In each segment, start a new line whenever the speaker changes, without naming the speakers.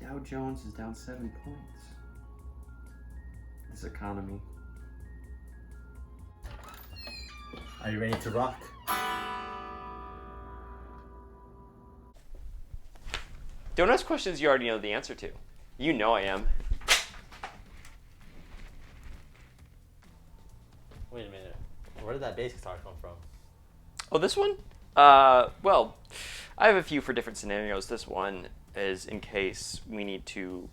Dow Jones is down 7 points. This economy.
Are you ready to rock?
Don't ask questions you already know the answer to. You know I am.
Wait a minute. Where did that bass guitar come from?
Oh, this one? Well, I have a few for different scenarios. This one is in case we need to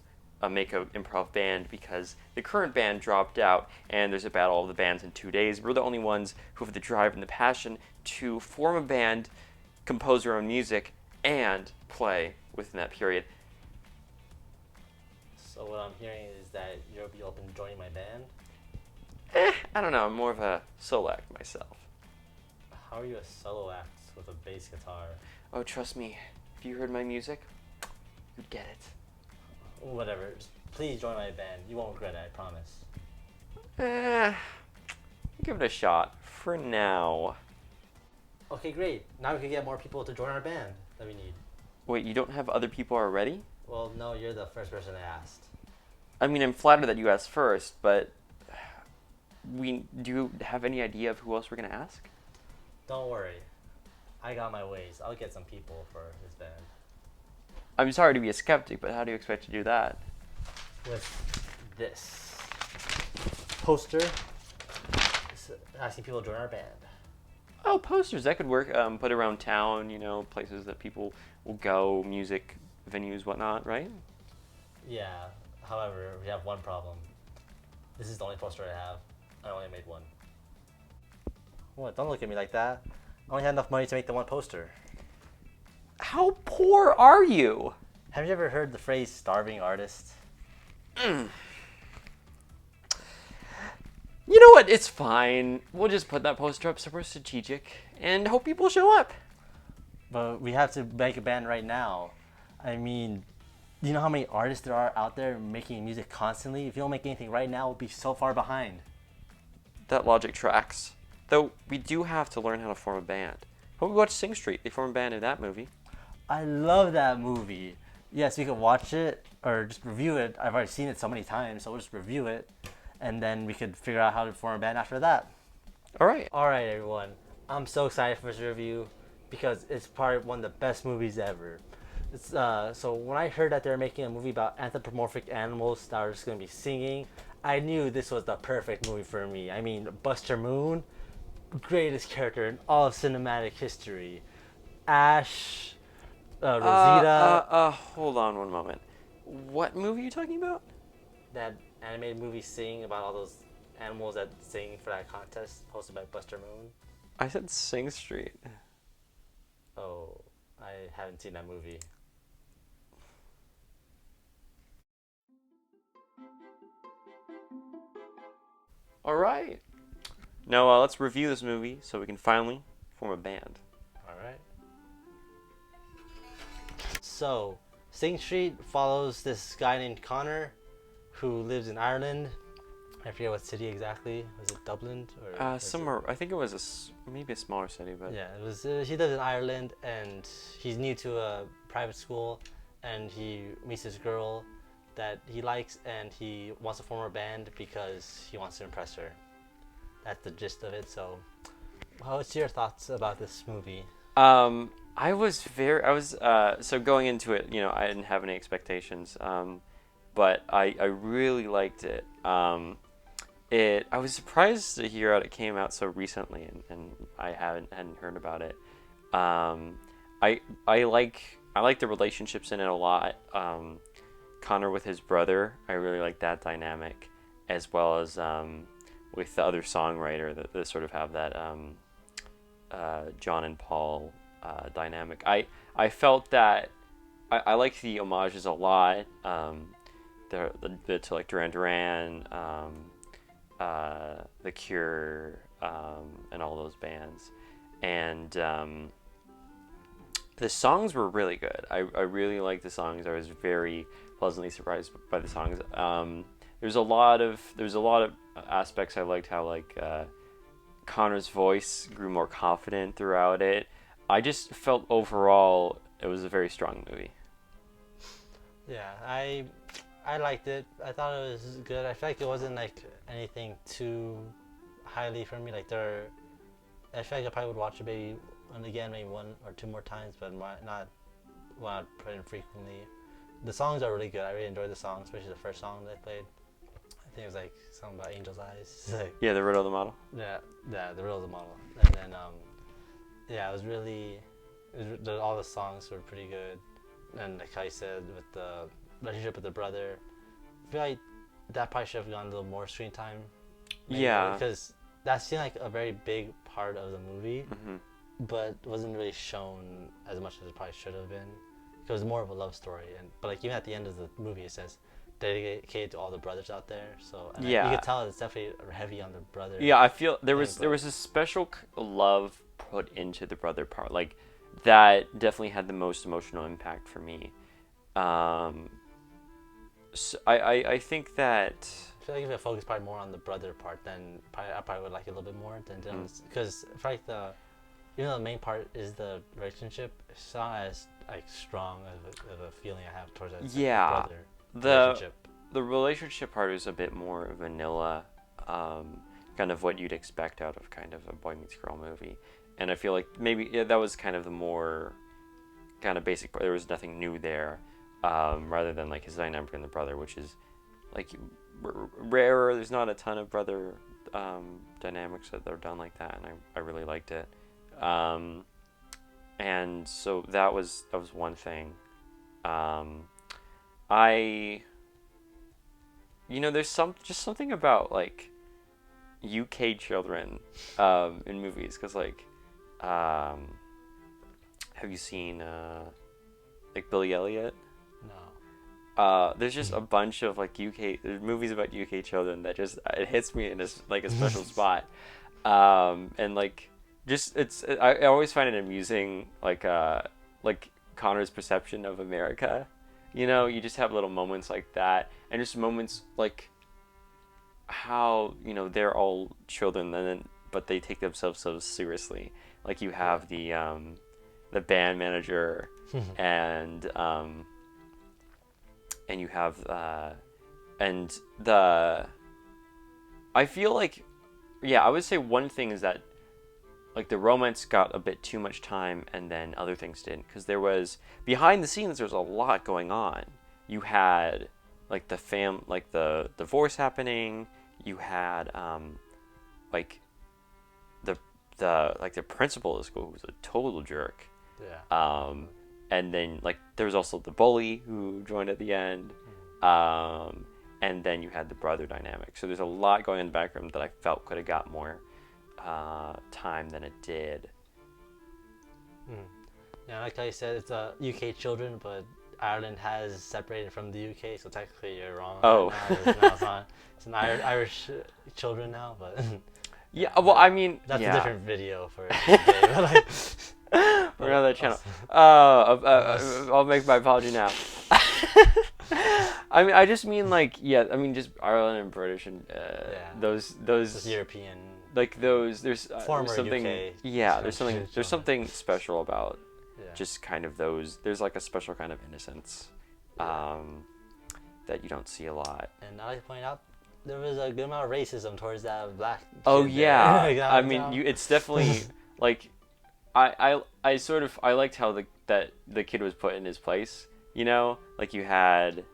make an improv band because the current band dropped out and there's a battle of the bands in 2 days. We're the only ones who have the drive and the passion to form a band, compose our own music, and play within that period.
So what I'm hearing is that you'll be open to joining my band?
I don't know. I'm more of a solo act myself.
How are you a solo act with a bass guitar?
Oh, trust me. If you heard my music, you'd get it.
Whatever. Just please join my band. You won't regret it, I promise.
Give it a shot. For now.
Okay, great. Now we can get more people to join our band that we need.
Wait, you don't have other people already?
Well, no, you're the first person I asked.
I mean, I'm flattered that you asked first, but do you have any idea of who else we're gonna ask?
Don't worry. I got my ways. I'll get some people for this band.
I'm sorry to be a skeptic, but how do you expect to do that?
With this poster asking people to join our band.
Oh, posters, that could work. Put around town, places that people will go, music venues, whatnot, right?
Yeah, however, we have one problem. This is the only poster I have. I only made one. What? Don't look at me like that. I only had enough money to make the one poster.
How poor are you?
Have you ever heard the phrase starving artist?
You know what? It's fine. We'll just put that poster up so we're strategic and hope people show up.
But we have to make a band right now. I mean, do you know how many artists there are out there making music constantly? If you don't make anything right now, we'll be so far behind.
That logic tracks. Though we do have to learn how to form a band. Hope we watch Sing Street. They form a band in that movie.
I love that movie. Yes, we could watch it or just review it. I've already seen it so many times, so we'll just review it. And then we could figure out how to form a band after that.
All right.
All right, everyone. I'm so excited for this review because it's probably one of the best movies ever. So when I heard that they were making a movie about anthropomorphic animals that are just going to be singing, I knew this was the perfect movie for me. I mean, Buster Moon, greatest character in all of cinematic history. Ash, Rosita.
Hold on one moment. What movie are you talking about?
That animated movie Sing about all those animals that sing for that contest hosted by Buster Moon.
I said Sing Street.
Oh, I haven't seen that movie.
All right. Now let's review this movie so we can finally form a band.
All right. So, Sing Street follows this guy named Connor who lives in Ireland. I forget what city exactly. Was it Dublin or
somewhere? I think it was maybe a smaller city, but
yeah, it was. He lives in Ireland and he's new to a private school, and he meets this girl that he likes, and he wants to form a band because he wants to impress her. That's the gist of it. So, what's your thoughts about this movie?
So going into it, I didn't have any expectations, but I really liked it. I was surprised to hear out it came out so recently, and I hadn't heard about it. I like the relationships in it a lot. Connor with his brother, I really like that dynamic, as well as with the other songwriter that they sort of have that John and Paul dynamic. I felt that I like the homages a lot. The to like Duran Duran, The Cure, and all those bands, and the songs were really good. I really liked the songs. I was very pleasantly surprised by the songs. There's a lot of aspects I liked. How Connor's voice grew more confident throughout it. I just felt overall it was a very strong movie.
Yeah, I liked it. I thought it was good. I feel like it wasn't like anything too highly for me. Like I feel like I probably would watch it maybe again, maybe one or two more times, but not put in frequently. The songs are really good. I really enjoyed the songs, especially the first song they played. I think it was like something about Angel's Eyes. It's like,
Yeah, the riddle of the model.
yeah, the real of the model. And then yeah, all the songs were pretty good. And like I said, with the relationship with the brother, I feel like that probably should have gotten a little more screen time. Maybe,
Yeah.
because that seemed like a very big part of the movie,
Hmm.
but wasn't really shown as much as it probably should have been. It was more of a love story, but like even at the end of the movie, it says dedicated to all the brothers out there. So you
Yeah.
could tell it's definitely heavy on the brother.
Yeah, I feel there was
but-
a special love put into the brother part. Like that definitely had the most emotional impact for me. So I think that
I feel like if it focused probably more on the brother part, then I probably would like it a little bit more than because I feel like even though the main part is the relationship, it's not as like strong of a feeling I have towards that
Yeah.
brother
the
relationship.
the relationship part is a bit more vanilla, kind of what you'd expect out of kind of a boy meets girl movie. And I feel like maybe that was kind of the more kind of basic part. There was nothing new there, rather than like his dynamic and the brother, which is like rarer. There's not a ton of brother dynamics that are done like that, and I really liked it. And so that was one thing. There's just something about like UK children in movies, because like have you seen like Billy Elliot?
No.
There's just a bunch of like there's movies about UK children that just it hits me in a special spot, and like I always find it amusing, like Connor's perception of America. You just have little moments like that, and just moments like how they're all children, but they take themselves so seriously. Like you have the band manager, and you have I feel like, yeah, I would say one thing is that like the romance got a bit too much time, and then other things didn't, because there was behind the scenes there's a lot going on. You had like the divorce happening. You had like the principal of the school, who was a total jerk.
Yeah.
And then like there was also the bully who joined at the end. And then you had the brother dynamic. So there's a lot going in the background that I felt could have got more time than it did.
Yeah, like I said, it's UK children, but Ireland has separated from the UK, so technically you're wrong.
Oh.
It's an Irish children now, but
Yeah, well, I mean,
that's
yeah.
a different video for today. But like,
for another channel. I'll make my apology now. I mean, I just mean like, yeah, I mean just Ireland and British and those
Just European.
like those. There's
Former
something.
UK
Yeah, there's something.
children.
There's something special about
Yeah.
just kind of those. There's like a special kind of innocence, that you don't see a lot.
And I'd like to point out, there was a good amount of racism towards that black.
Oh
kid
yeah,
there.
I mean, it's definitely like, I liked how the kid was put in his place. Like you had,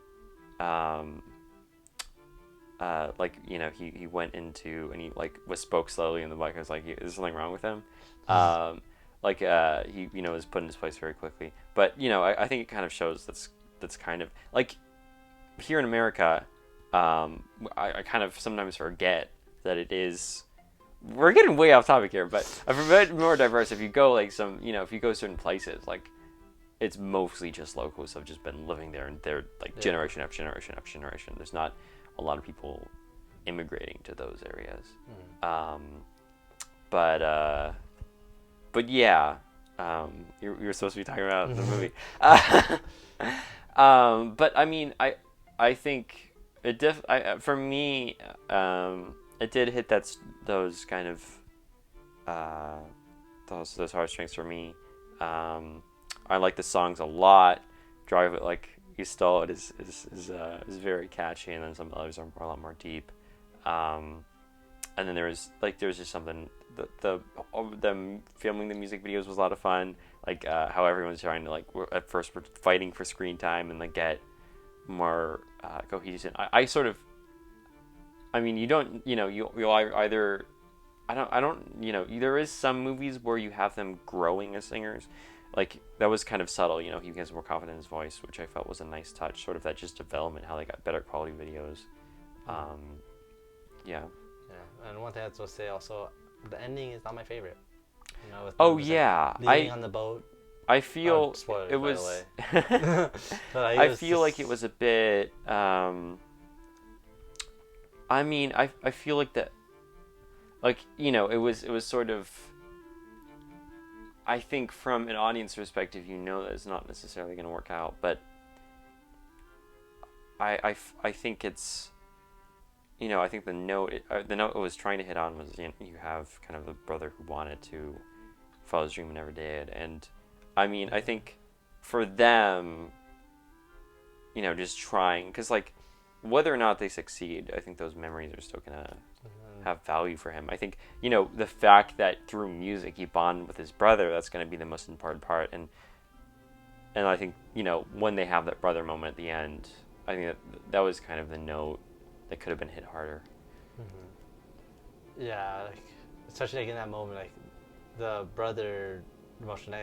he went into and he spoke slowly, and the bike was like, "There's something wrong with him." He was put in his place very quickly. But I think it kind of shows that's kind of like here in America. I kind of sometimes forget that it is. We're getting way off topic here, but I've bit more diverse. If you go if you go certain places, like it's mostly just locals who have just been living there, and they're generation after generation after generation. There's not a lot of people immigrating to those areas. But yeah, you're supposed to be talking about the movie. But I mean, I think it for me, it did hit those kind of those heartstrings for me. I like the songs a lot. Drive It Like You Stole It is very catchy, and then some others are a lot more deep. And then there's just something, them filming the music videos was a lot of fun. Like how everyone's trying to at first we're fighting for screen time and get more cohesion. I mean, you don't, you'll either, I don't, there is some movies where you have them growing as singers. Like, that was kind of subtle, he gets more confident in his voice, which I felt was a nice touch, sort of that just development, how they got better quality videos. Yeah.
Yeah, and one thing I have to say also, the ending is not my favorite. With leaving on the boat.
I feel
spoilers,
it was.
by the way.
I feel like it was a bit. I mean, I feel like that, it was sort of. I think from an audience perspective, that it's not necessarily going to work out, but I think it's. I think the note it was trying to hit on was, you have kind of a brother who wanted to follow his dream and never did, and I mean, I think for them, just trying, because whether or not they succeed, I think those memories are still gonna have value for him. I think the fact that through music he bonded with his brother, that's gonna be the most important part, and I think when they have that brother moment at the end, I think that was kind of the note that could have been hit harder.
Mm-hmm. Yeah, especially in that moment, the brother emotion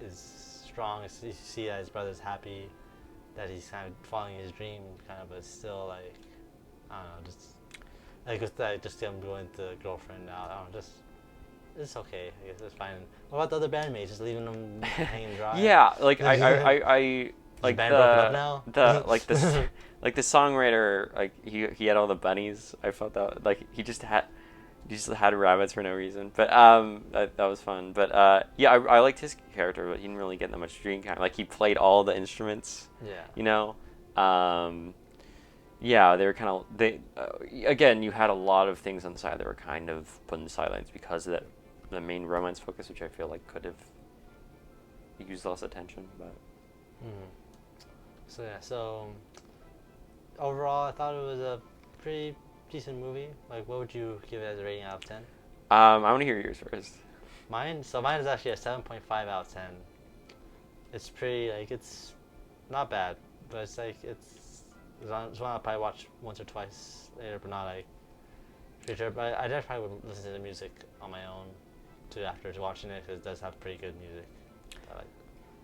is strong. You see that his brother's happy, that he's kind of following his dream, but still I don't know, just him going to girlfriend now. I don't know, it's okay. I guess it's fine. What about the other bandmates? Just leaving them hanging dry?
Yeah, I
the band broken up now?
The songwriter, he had all the bunnies. I felt that he just had rabbits for no reason, but that was fun. But I liked his character, but he didn't really get that much screen time. He played all the instruments.
Yeah.
Yeah, they were kind of again, you had a lot of things on the side that were kind of put in the sidelines because of the main romance focus, which I feel could have used less attention. But
so overall, I thought it was a pretty decent movie. What would you give it as a rating out of 10?
I want to hear yours first.
Mine is actually a 7.5 out of 10. It's pretty, it's not bad, but it's one I'll probably watch once or twice later, but not pretty sure. But I definitely probably would listen to the music on my own after watching it, because it does have pretty good music.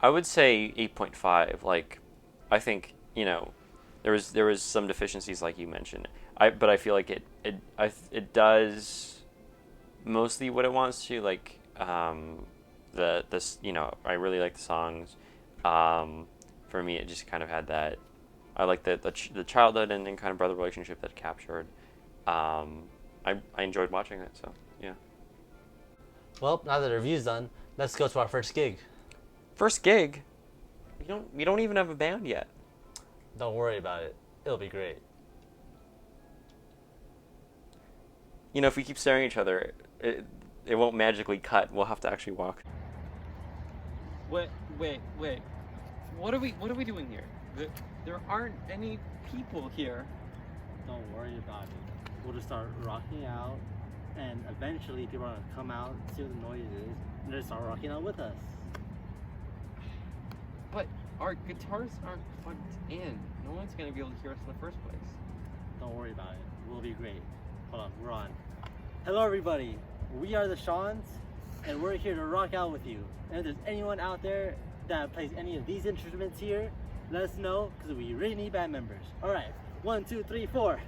I would say 8.5. I think there was some deficiencies like you mentioned. But I feel like it does mostly what it wants to. I really like the songs. For me, it just kind of had that. I like the childhood and kind of brother relationship that it captured. I enjoyed watching it. So yeah.
Well, now that the review's done, let's go to our first gig.
First gig? We don't even have a band yet.
Don't worry about it. It'll be great.
If we keep staring at each other, it won't magically cut. We'll have to actually walk.
Wait. What are we doing here? There aren't any people here.
Don't worry about it. We'll just start rocking out, and eventually people are gonna come out, see what the noise is, and they'll start rocking out with us.
But our guitars aren't plugged in. No one's gonna be able to hear us in the first place.
Don't worry about it. We'll be great. Hold on, we're on. Hello everybody. We are the Shawns, and we're here to rock out with you. And if there's anyone out there that plays any of these instruments here, let us know, because we really need band members. Alright, 1, 2, 3, 4.